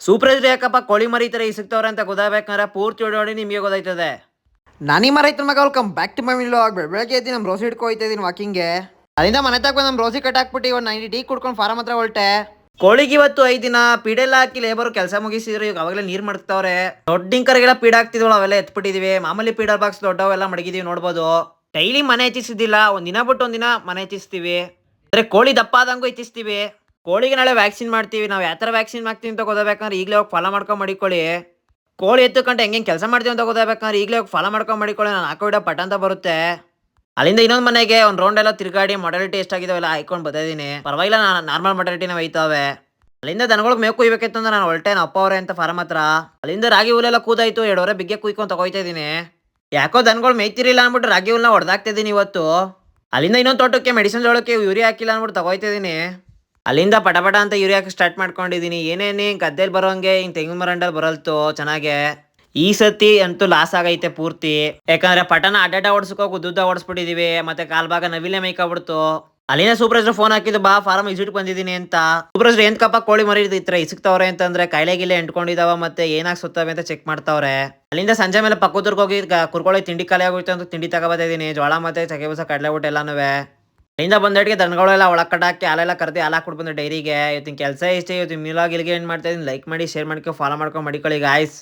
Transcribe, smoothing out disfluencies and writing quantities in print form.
Super ಇದ್ರೆ ಯಾಕಪ್ಪ ಕೋಳಿ ಮರಿ ಈ ಥರ ಸಿಗ್ತವ್ರೆ ಅಂತ ಗೊತ್ತಾಗಬೇಕಂದ್ರೆ ಪೂರ್ತಿ ನೋಡಿ ನಿಮಗೆ ಗೊತ್ತಾಯ್ತದೆ. ನಾನಿಮ್ಮ ರೈತರ ಮಗ welcome back to my vlog. ಬೆಳಗ್ಗೆ ಎದ್ದು ನಮ್ಮ ರೋಸಿ ಹಿಡ್ಕೊಯ್ತಾ ಇದ್ದೀನಿ ವಾಕಿಂಗ್ಗೆ. ಅಲ್ಲಿಂದ ಮನೆ ತಗ ನಮ್ಮ ರೋಸಿ ಕಟ್ಟಾಕ್ಬಿಟ್ಟು ಒಂದು 90 ಟೀ ಕುಡ್ಕೊಂಡು ಫಾರಮ್ ಹತ್ರ ಹೊರಟೆ. ಕೋಳಿಗೆ ಇವತ್ತು 5 ದಿನ ಪೀಡೆಲ್ಲ ಹಾಕಿ ಲೇಬರ್ ಕೆಲಸ ಮುಗಿಸಿದ್ರು. ಈಗ ಅವಾಗಲೇ ನೀರು ಮಾಡ್ತಾವ್ರೆ. ದೊಡ್ಡ ಡಿಂಕರ್ಗೆಲ್ಲ ಪೀಡ್ ಹಾಕ್ತಿದ್ವಲ್ಲ ಅವೆಲ್ಲ ಎತ್ಬಿಟ್ಟಿದೀವಿ. ಮಾಮೂಲಿ ಪೀಡರ್ ಬಾಕ್ಸ್ ದೊಡ್ಡವೆಲ್ಲ ಮಡಗಿದೀವಿ ನೋಡ್ಬೋದು. ಡೈಲಿ ಮನೆ ಹೆಚ್ಚಿಸಿದ್ದಿಲ್ಲ, ಒಂದಿನ ಬಿಟ್ಟು ಒಂದಿನ ಮನೆ ಹೆಚ್ಚಿಸ್ತೀವಿ. ಅಂದ್ರೆ ಕೋಳಿ ದಪ್ಪ ಆದಂಗೂ ಹೆಚ್ಚಿಸ್ತೀವಿ. ಕೋಳಿಗೆ ನಾಳೆ ವ್ಯಾಕ್ಸಿನ್ ಮಾಡ್ತೀವಿ. ನಾವು ಯಾವ ಥರ ವ್ಯಾಕ್ಸಿನ್ ಮಾಡ್ತೀವಿ ಅಂತ ಗೊತ್ತಾಗಬೇಕಂದ್ರೆ ಈಗಲೇ ಹೋಗಿ ಫಾಲೋ ಮಾಡ್ಕೊಂಡು ಮಡಿಕೊಳ್ಳಿ. ಕೋಳಿ ಎತ್ತುಕಂటే ಹೆಂಗೆ ಕೆಲಸ ಮಾಡ್ತೀವಿ ಅಂತ ಗೊತ್ತಾಗಬೇಕಂದ್ರೆ ಈಗಲೇ ಹೋಗಿ ಫಾಲೋ ಮಾಡ್ಕೊಂಡು ಮಡಿಕೊಳ್ಳಿ. ನಾನು ಹಾಕೋ ವಿಡಿಯೋ ಪಟ್ ಅಂತ ಬರುತ್ತೆ. ಅಲ್ಲಿಂದ ಇನ್ನೊಂದು ಮನೆಗೆ ಒಂದು ರೌಂಡ್ ಎಲ್ಲ ತಿರುಗಾಡಿ ಮೊಡಲಿಟಿ ಎಷ್ಟಾಗಿದ್ದಾವೆಲ್ಲ ಹಾಕೊಂಡು ಬಂದಿದ್ದೀನಿ. ಪರವಾಗಿಲ್ಲ, ನಾರ್ಮಲ್ ಮೊಡಲಿಟಿನ ಒಯ್ತಾವೆ. ಅಲ್ಲಿಂದ ದನಗಳಿಗೆ ಮೇವು ಕುಯ್ಬೇಕಿತ್ತು ಅಂದ್ರೆ ನಾನು ಹೊರಟೆ ಅಪ್ಪ ಅವರೇ ಅಂತ ಫಾರಮ್ ಹತ್ರ. ಅಲ್ಲಿಂದ ರಾಗಿ ಹುಲ್ಲೆಲ್ಲ ಕೂದಾಯ್ತು. 2 ಹೊರೆ ಬಿಗ್ಗೆ ಕುಯ್ಕೊಂಡು ತಗೋಯ್ತಾ ಇದ್ದೀನಿ. ಯಾಕೋ ದನಗಳು ಮೇಯ್ತಿರಿಲ್ಲ ಅಂದ್ಬಿಟ್ಟು ರಾಗಿ ಹುಲ್ನ ಹೊಡೆದಾಕ್ತಿದ್ದೀನಿ ಇವತ್ತು. ಅಲ್ಲಿಂದ ಇನ್ನೊಂದು ತೋಟಕ್ಕೆ ಮೆಡಿಸಿನ್ ಜೋಳಕ್ಕೆ ಯೂರಿಯಾ ಹಾಕಿಲ್ಲ ಅಂದ್ಬಿಟ್ಟು ತಗೋಯ್ತಾ ಇದ್ದೀನಿ. ಅಲ್ಲಿಂದ ಪಟ ಅಂತ ಯೂರಿಯಾ ಹಾಕಿ ಸ್ಟಾರ್ಟ್ ಮಾಡ್ಕೊಂಡಿದ್ದೀನಿ. ಏನೇನು ಗದ್ದೆಲಿ ಬರೋಂಗೆ ಹಿಂಗೆ ತೆಂಗಿನ ಮರಂಡಲ್ಲಿ ಬರಲ್ತು ಚೆನ್ನಾಗೆ. ಈ ಸತಿ ಅಂತೂ ಲಾಸ್ ಆಗೈತೆ ಪೂರ್ತಿ. ಯಾಕಂದ್ರೆ ಪಟನ ಅಡ್ಡ ಓಡಿಸ್ಕೋಗಿ ಉದ್ದ ಓಡಿಸ್ಬಿಟ್ಟಿದೀವಿ. ಮತ್ತೆ ಕಾಲ್ ಭಾಗ ನವಿಲೆ ಮೈಕಾಬಿಡ್ತು. ಅಲ್ಲಿನ ಸೂಪರ್ವೈಸರ್ ಫೋನ್ ಹಾಕಿದ್ದು, ಬಾ ಫಾರಮ್ ವಿಸಿಟ್ ಬಂದಿದ್ದೀನಿ ಅಂತ. ಸೂಪರ್ವೈಸರ್ ಏನ್ ಕಪ್ಪ ಕೋಳಿ ಮರಿ ಈ ತರ ಇಸಿಕ್ತವ್ರೆ ಅಂತಂದ್ರೆ ಕಾಯಿಲೆ ಗಿಲೆ ಎಂಟ್ಕೊಂಡಿದಾವ ಮತ್ತೆ ಏನಾಗ್ ಸುತ್ತವೆ ಅಂತ ಚೆಕ್ ಮಾಡ್ತಾವ್ರೆ. ಅಲ್ಲಿಂದ ಸಂಜೆ ಮೇಲೆ ಪಕ್ಕದೂರ್ಗೆ ಹೋಗಿ ಕುರ್ಕೊಳ್ಳಿ ತಿಂಡಿ ಖಾಲಿ ಆಗೋಯ್ತು ಅಂತ ತಿಂಡಿ ತಗೋಬತ್ತಿದ್ದೀನಿ. ಜೋಳ ಮತ್ತೆ ಚಕ್ಕೆ ಬೂಸ ಕಡಲೆ ಊಟ ಎಲ್ಲಾನು. ಅಲ್ಲಿಂದ ಬಂದಟ್ಟಿಗೆ ದನಗಳೆಲ್ಲ ಒಳಗೆ ಕಟ್ಟಾಕಿ ಹಾಲೆಲ್ಲ ಕರೆದಿ ಹಾಲು ಹಾಕ್ಬಿಟ್ಟು ಬಂದು ಡೈರಿಗೆ. ಇವತ್ತಿನ ಕೆಲಸ ಇಷ್ಟೇ. ಇವತ್ತು ಮಿಲಾಗ್ ಇಲ್ಲಿಗೆ ಏನು ಮಾಡ್ತಾ ಇದ್ದೀನಿ. ಲೈಕ್ ಮಾಡಿ, ಶೇರ್ ಮಾಡ್ಕೊ, ಫಾಲೋ ಮಾಡ್ಕೊಂಡು ಮಡಿಕೊಳ್ಳಿ ಗಾಯ್ಸ್.